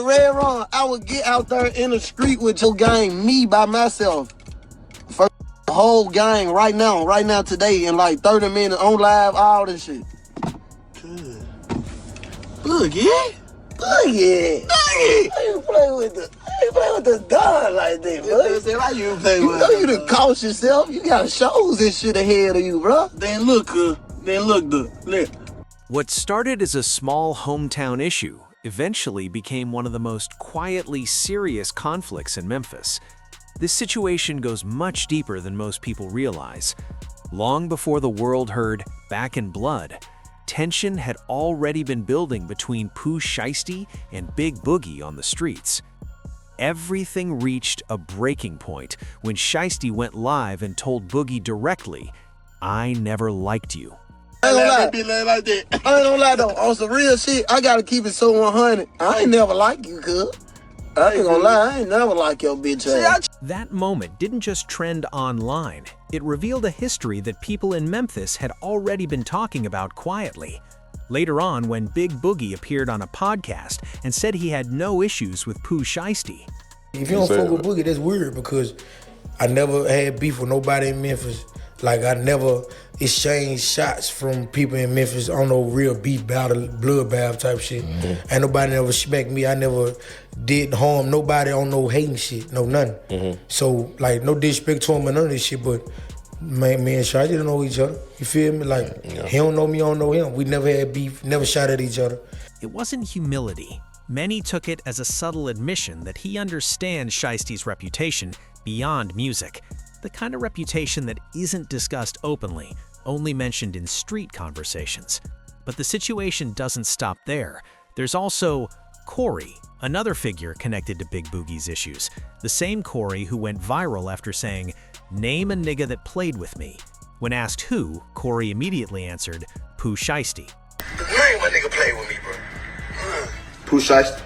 red wrong. I would get out there in the street with your gang, me by myself. First whole gang right now, today, in like 30 minutes, on live, all this shit. Good. Boogie? Boogie! How you play with the gun like that, bro? How you play with it? You done cost yourself. You got shows and shit ahead of you, bro. Then look. What started as a small hometown issue eventually became one of the most quietly serious conflicts in Memphis. This situation goes much deeper than most people realize. Long before the world heard "Back in Blood," tension had already been building between Pooh Shiesty and Big Boogie on the streets. Everything reached a breaking point when Shiesty went live and told Boogie directly, "I never liked you." I ain't gonna lie though, on some real shit, I gotta keep it so 100. I ain't never like you, cuz. I ain't gonna lie, I ain't never like your bitch ass. That moment didn't just trend online. It revealed a history that people in Memphis had already been talking about quietly. Later on, when Big Boogie appeared on a podcast and said he had no issues with Pooh Shiesty. If you don't fuck with Boogie, that's weird because I never had beef with nobody in Memphis. Like, I never exchanged shots from people in Memphis on no real beef battle, bloodbath type shit. Ain't nobody ever smacked me. I never did harm nobody on no hating shit, no nothing. So, like, no disrespect to him or none of this shit, but me and Shiesty didn't know each other. You feel me? Like, he don't know me, I don't know him. We never had beef, never shot at each other. It wasn't humility. Many took it as a subtle admission that he understands Shiesty's reputation beyond music. The kind of reputation that isn't discussed openly, only mentioned in street conversations. But the situation doesn't stop there. There's also Corey, another figure connected to Big Boogie's issues. The same Corey who went viral after saying, "Name a nigga that played with me." When asked who, Corey immediately answered, "Pooh Shiesty." Name a nigga played with me, bro. Pooh Shiesty.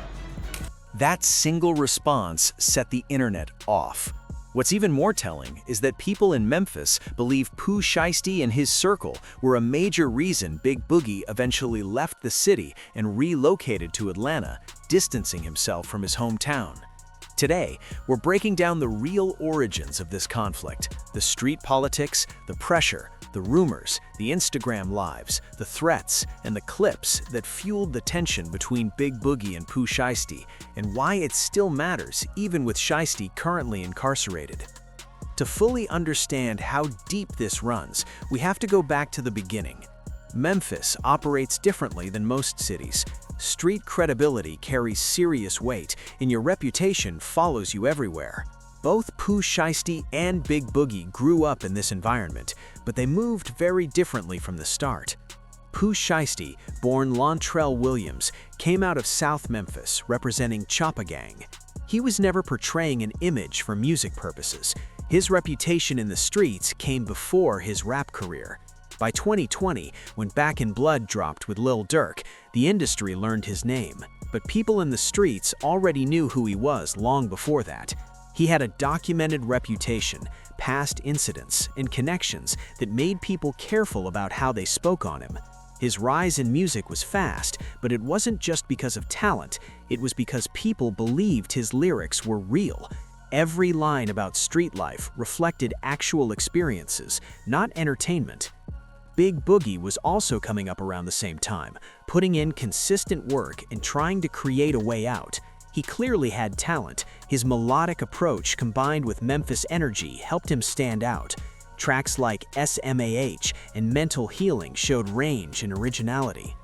That single response set the internet off. What's even more telling is that people in Memphis believe Pooh Shiesty and his circle were a major reason Big Boogie eventually left the city and relocated to Atlanta, distancing himself from his hometown. Today, we're breaking down the real origins of this conflict, the street politics, the pressure, the rumors, the Instagram lives, the threats, and the clips that fueled the tension between Big Boogie and Pooh Shiesty, and why it still matters even with Shiesty currently incarcerated. To fully understand how deep this runs, we have to go back to the beginning. Memphis operates differently than most cities. Street credibility carries serious weight, and your reputation follows you everywhere. Both Pooh Shiesty and Big Boogie grew up in this environment, but they moved very differently from the start. Pooh Shiesty, born Lontrell Williams, came out of South Memphis representing Choppa Gang. He was never portraying an image for music purposes. His reputation in the streets came before his rap career. By 2020, when Back in Blood dropped with Lil Durk, the industry learned his name, but people in the streets already knew who he was long before that. He had a documented reputation, past incidents, and connections that made people careful about how they spoke on him. His rise in music was fast, but it wasn't just because of talent, it was because people believed his lyrics were real. Every line about street life reflected actual experiences, not entertainment. Big Boogie was also coming up around the same time, putting in consistent work and trying to create a way out. He clearly had talent. His melodic approach combined with Memphis energy helped him stand out. Tracks like SMAH and Mental Healing showed range and originality.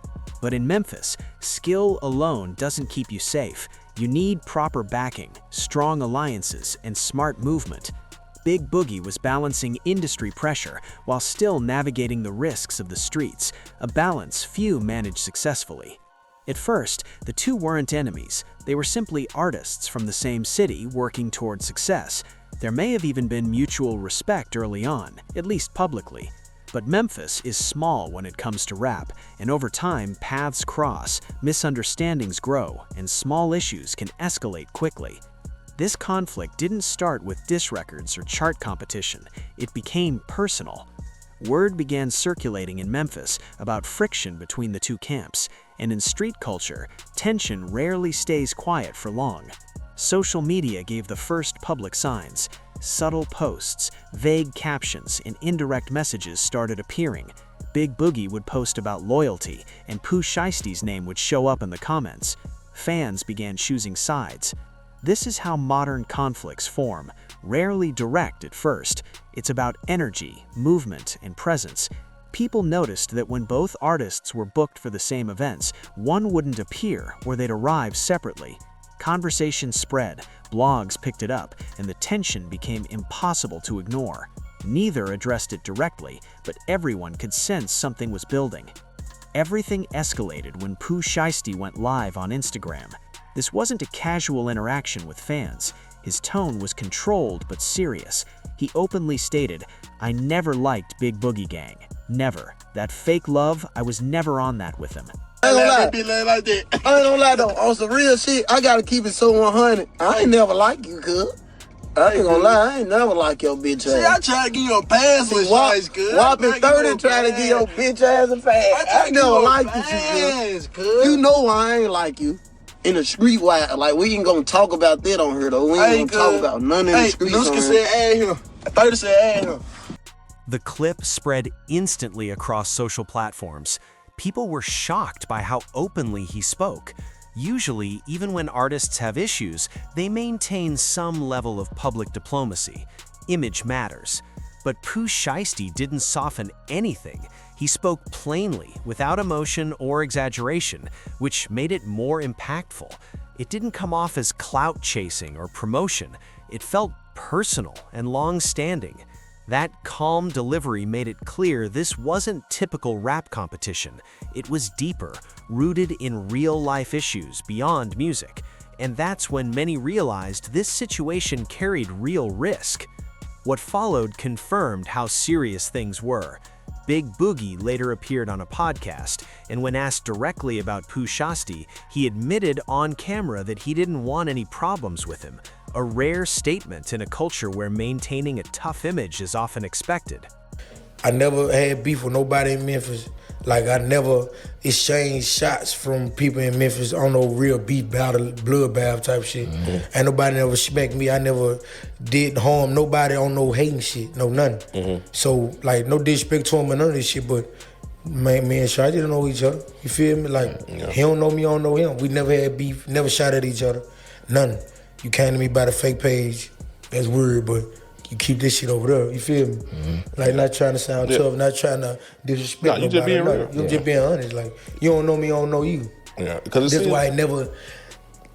But in Memphis, skill alone doesn't keep you safe. You need proper backing, strong alliances, and smart movement. Big Boogie was balancing industry pressure while still navigating the risks of the streets, a balance few managed successfully. At first, the two weren't enemies. They were simply artists from the same city working toward success. There may have even been mutual respect early on, at least publicly. But Memphis is small when it comes to rap, and over time, paths cross, misunderstandings grow, and small issues can escalate quickly. This conflict didn't start with diss records or chart competition. It became personal. Word began circulating in Memphis about friction between the two camps. And in street culture, tension rarely stays quiet for long. Social media gave the first public signs. Subtle posts, vague captions, and indirect messages started appearing. Big Boogie would post about loyalty, and Pooh Shiesty's name would show up in the comments. Fans began choosing sides. This is how modern conflicts form, rarely direct at first. It's about energy, movement, and presence. People noticed that when both artists were booked for the same events, one wouldn't appear or they'd arrive separately. Conversations spread, blogs picked it up, and the tension became impossible to ignore. Neither addressed it directly, but everyone could sense something was building. Everything escalated when Pooh Shiesty went live on Instagram. This wasn't a casual interaction with fans. His tone was controlled but serious. He openly stated, "I never liked Big Boogie Gang. Never. That fake love, I was never on that with him." I ain't gonna lie though, on some real shit, I gotta keep it so 100. I ain't never like you, cuz. I ain't gonna lie, I ain't never like your bitch ass. See, I try to give you a pass with Shiesty, cuz. Whopping 30 trying to give your bitch ass a pass. I never liked you, cuz. You know I ain't like you. In the street, like, we ain't gonna talk about that on here, though. We ain't gonna talk about none in the streets on Nuska here. said add him. 30 said add him. The clip spread instantly across social platforms. People were shocked by how openly he spoke. Usually, even when artists have issues, they maintain some level of public diplomacy. Image matters. But Pooh Shiesty didn't soften anything. He spoke plainly, without emotion or exaggeration, which made it more impactful. It didn't come off as clout chasing or promotion. It felt personal and long-standing. That calm delivery made it clear this wasn't typical rap competition. It was deeper, rooted in real-life issues beyond music. And that's when many realized this situation carried real risk. What followed confirmed how serious things were. Big Boogie later appeared on a podcast, and when asked directly about Pooh Shiesty, he admitted on camera that he didn't want any problems with him, a rare statement in a culture where maintaining a tough image is often expected. I never had beef with nobody in Memphis. Like, I never exchanged shots from people in Memphis on no real beef battle, bloodbath type shit. Ain't nobody never respect me. I never did harm nobody on no hating shit, no nothing. So, like, no disrespect to him or none of this shit, but me and Shadi don't know each other. You feel me? Like, he don't know me, I don't know him. We never had beef, never shot at each other, none. You came to me by the fake page, that's weird, but you keep this shit over there, you feel me? Like, not trying to sound tough, not trying to disrespect nobody. You just being real. You just being honest. Like, you don't know me, I don't know you. Yeah, because that's why I never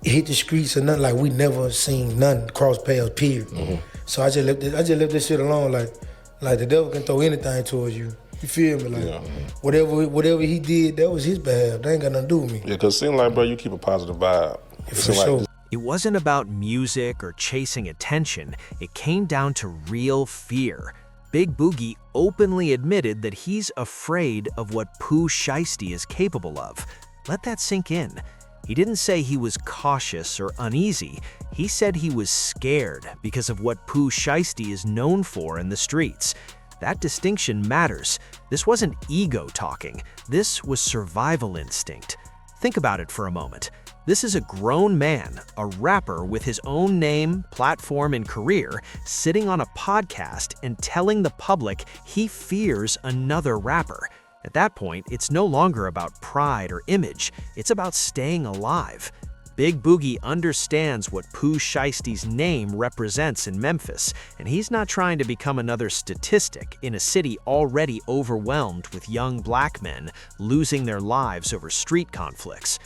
hit the streets or nothing. Like, we never seen none cross paths, period. So I just left this shit alone. Like the devil can throw anything towards you. You feel me? Like, whatever he did, that was his behalf. That ain't got nothing to do with me. Yeah, because it seems like, bro, you keep a positive vibe. For sure. It wasn't about music or chasing attention. It came down to real fear. Big Boogie openly admitted that he's afraid of what Pooh Shiesty is capable of. Let that sink in. He didn't say he was cautious or uneasy. He said he was scared because of what Pooh Shiesty is known for in the streets. That distinction matters. This wasn't ego talking. This was survival instinct. Think about it for a moment. This is a grown man, a rapper with his own name, platform, and career, sitting on a podcast and telling the public he fears another rapper. At that point, it's no longer about pride or image. It's about staying alive. Big Boogie understands what Pooh Shiesty's name represents in Memphis, and he's not trying to become another statistic in a city already overwhelmed with young black men losing their lives over street conflicts.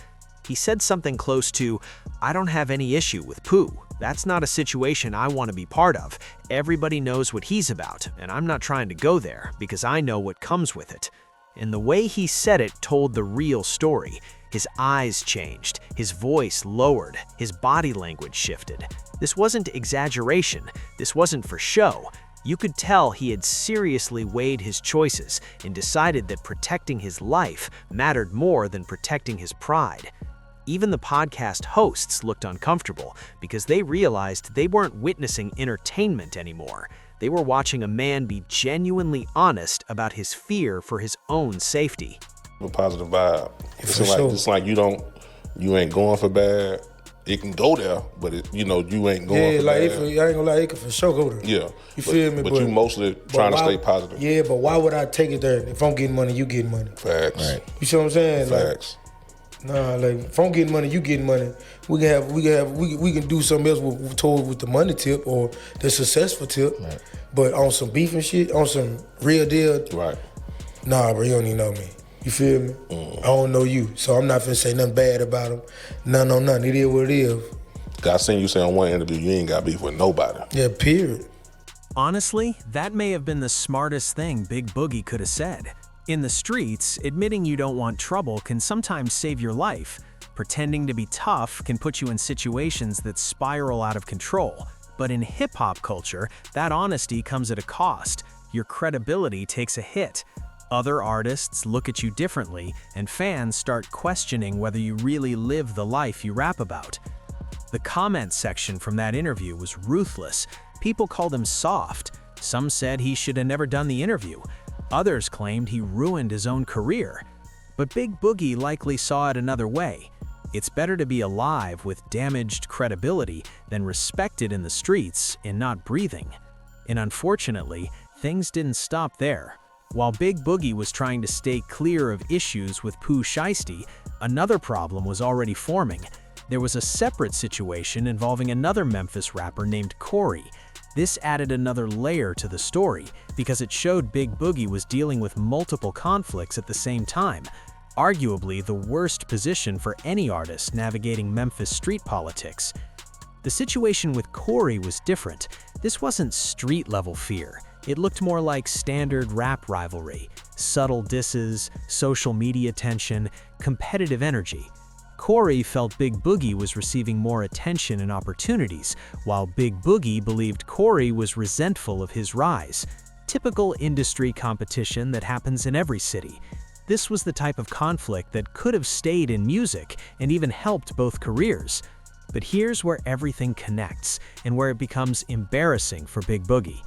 He said something close to, "I don't have any issue with Pooh. That's not a situation I want to be part of. Everybody knows what he's about, and I'm not trying to go there because I know what comes with it." And the way he said it told the real story. His eyes changed, his voice lowered, his body language shifted. This wasn't exaggeration. This wasn't for show. You could tell he had seriously weighed his choices and decided that protecting his life mattered more than protecting his pride. Even the podcast hosts looked uncomfortable because they realized they weren't witnessing entertainment anymore. They were watching a man be genuinely honest about his fear for his own safety. a positive vibe. For sure. It's like you ain't going for bad. It can go there, but you ain't going for like bad. I ain't gonna lie, it can for sure go there. Yeah. You feel me? But you mostly trying to stay positive. Yeah, but why would I take it there? If I'm getting money, you getting money. Facts. Right. You see what I'm saying? Facts. Like if I'm getting money, you getting money. We can do something else with the money tip or the successful tip. Right. But on some beef and shit, on some real deal. Right. Nah, bro, you don't even know me. You feel me? I don't know you, so I'm not finna say nothing bad about him. None on nothing. It is what it is. I seen you say on one interview you ain't got beef with nobody. Yeah, period. Honestly, that may have been the smartest thing Big Boogie could have said. In the streets, admitting you don't want trouble can sometimes save your life. Pretending to be tough can put you in situations that spiral out of control. But in hip-hop culture, that honesty comes at a cost. Your credibility takes a hit. Other artists look at you differently, and fans start questioning whether you really live the life you rap about. The comment section from that interview was ruthless. People called him soft. Some said he should have never done the interview. Others claimed he ruined his own career. But Big Boogie likely saw it another way. It's better to be alive with damaged credibility than respected in the streets and not breathing. And unfortunately, things didn't stop there. While Big Boogie was trying to stay clear of issues with Pooh Shiesty, another problem was already forming. There was a separate situation involving another Memphis rapper named Corey. This added another layer to the story because it showed Big Boogie was dealing with multiple conflicts at the same time, arguably the worst position for any artist navigating Memphis street politics. The situation with Corey was different. This wasn't street-level fear. It looked more like standard rap rivalry, subtle disses, social media tension, competitive energy. Corey felt Big Boogie was receiving more attention and opportunities, while Big Boogie believed Corey was resentful of his rise. Typical industry competition that happens in every city. This was the type of conflict that could have stayed in music and even helped both careers. But here's where everything connects and where it becomes embarrassing for Big Boogie.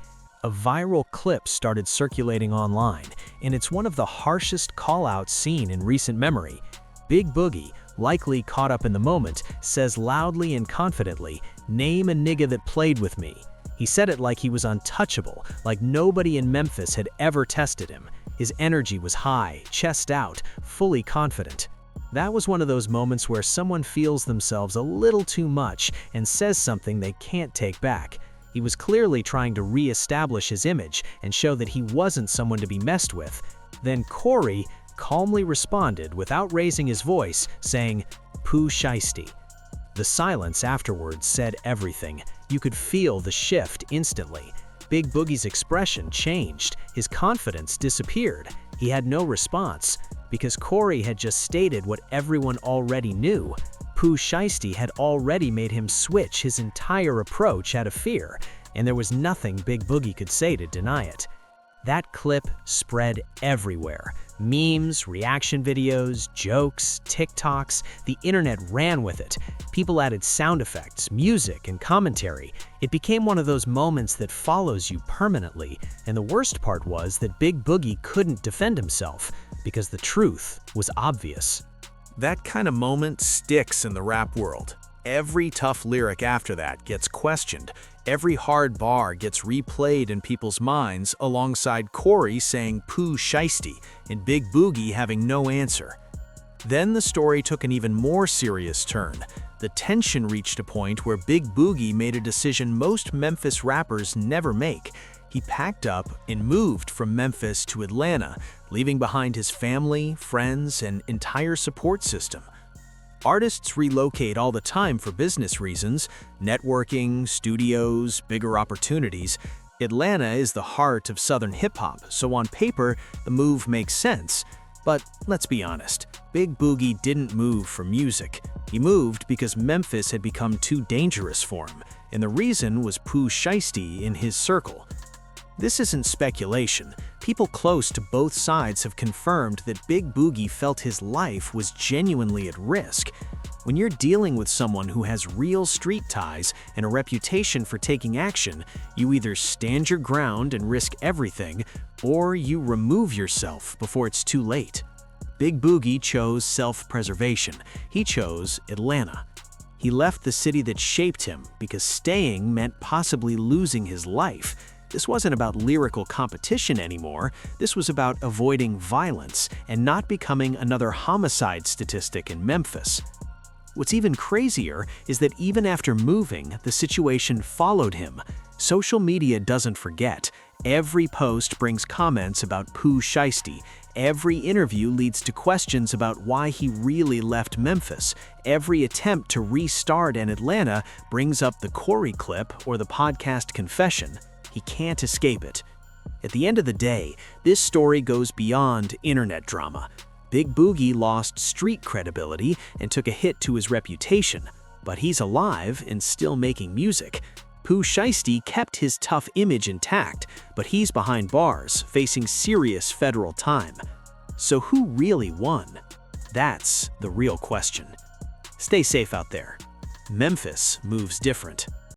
A viral clip started circulating online, and it's one of the harshest call-outs seen in recent memory. Big Boogie, likely caught up in the moment, says loudly and confidently, "Name a nigga that played with me." He said it like he was untouchable, like nobody in Memphis had ever tested him. His energy was high, chest out, fully confident. That was one of those moments where someone feels themselves a little too much and says something they can't take back. He was clearly trying to re-establish his image and show that he wasn't someone to be messed with. Then Corey calmly responded without raising his voice, saying, "Pooh Shiesty." The silence afterwards said everything. You could feel the shift instantly. Big Boogie's expression changed. His confidence disappeared. He had no response, because Corey had just stated what everyone already knew. Pooh Shiesty had already made him switch his entire approach out of fear, and there was nothing Big Boogie could say to deny it. That clip spread everywhere. Memes, reaction videos, jokes, TikToks, the internet ran with it. People added sound effects, music, and commentary. It became one of those moments that follows you permanently, and the worst part was that Big Boogie couldn't defend himself, because the truth was obvious. That kind of moment sticks in the rap world. Every tough lyric after that gets questioned. Every hard bar gets replayed in people's minds alongside Corey saying "Pooh Shiesty" and Big Boogie having no answer. Then the story took an even more serious turn. The tension reached a point where Big Boogie made a decision most Memphis rappers never make. He packed up and moved from Memphis to Atlanta, leaving behind his family, friends, and entire support system. Artists relocate all the time for business reasons, networking, studios, bigger opportunities. Atlanta is the heart of Southern hip-hop, so on paper, the move makes sense. But let's be honest, Big Boogie didn't move for music. He moved because Memphis had become too dangerous for him, and the reason was Pooh Shiesty in his circle. This isn't speculation. People close to both sides have confirmed that Big Boogie felt his life was genuinely at risk. When you're dealing with someone who has real street ties and a reputation for taking action, you either stand your ground and risk everything, or you remove yourself before it's too late. Big Boogie chose self-preservation. He chose Atlanta. He left the city that shaped him because staying meant possibly losing his life. This wasn't about lyrical competition anymore. This was about avoiding violence and not becoming another homicide statistic in Memphis. What's even crazier is that even after moving, the situation followed him. Social media doesn't forget. Every post brings comments about Pooh Shiesty. Every interview leads to questions about why he really left Memphis. Every attempt to restart in Atlanta brings up the Corey clip or the podcast confession. He can't escape it. At the end of the day, this story goes beyond internet drama. Big Boogie lost street credibility and took a hit to his reputation, but he's alive and still making music. Pooh Shiesty kept his tough image intact, but he's behind bars, facing serious federal time. So who really won? That's the real question. Stay safe out there. Memphis moves different.